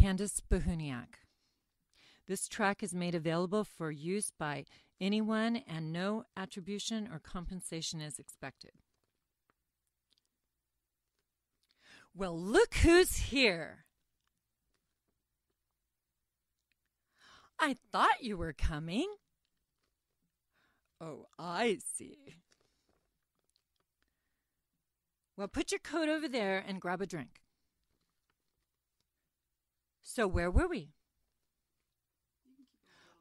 Candace. This track is made available for use by anyone and no attribution or compensation is expected. Well, look who's here. I thought you were coming. Oh, I see. Well, put your coat over there and grab a drink. So where were we?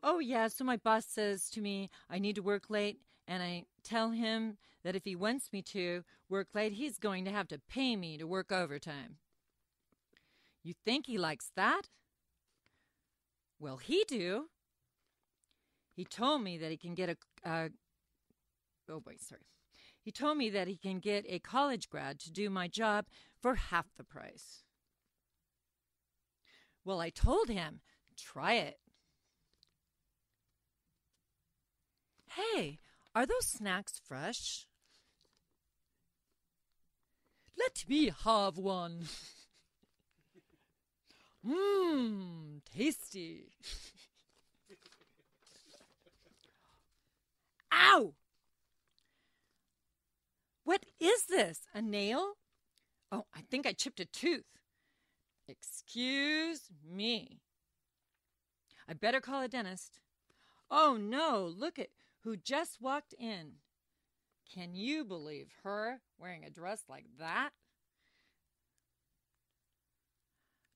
Oh, yeah, so my boss says to me I need to work late, and I tell him that if he wants me to work late, he's going to have to pay me to work overtime. You think he likes that? Well, he do. He told me that he can get He told me that he can get a college grad to do my job for half the price. Well, I told him, try it. Hey, are those snacks fresh? Let me have one. Tasty. Ow! What is this? A nail? Oh, I think I chipped a tooth. Excuse me. I better call a dentist. Oh, no, look at who just walked in. Can you believe her wearing a dress like that?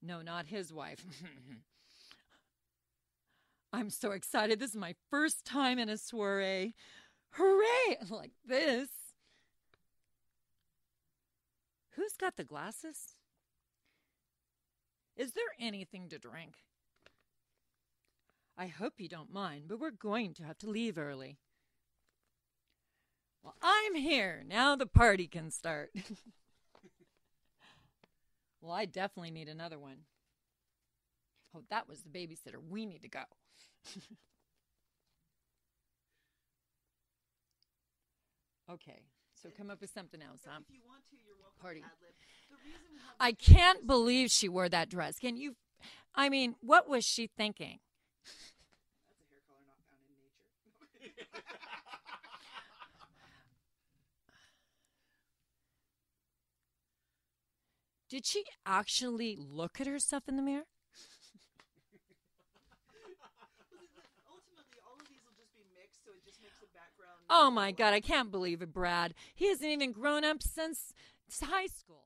No, not his wife. I'm so excited. This is my first time in a soiree. Hooray! Like this. Who's got the glasses? Is there anything to drink? I hope you don't mind, but we're going to have to leave early. Well, I'm here. Now the party can start. Well, I definitely need another one. Oh, that was the babysitter. We need to go. Okay, so come up with something else, huh? If you want to, you're welcome Party. to ad-lib. The reason we have I can't believe she wore that dress. Can you? I mean, what was she thinking? That's a hair color not found in nature. Did she actually look at herself in the mirror? Ultimately, all of these will just be mixed, so it just makes the background. Oh my God, I can't believe it, Brad. He hasn't even grown up since high school.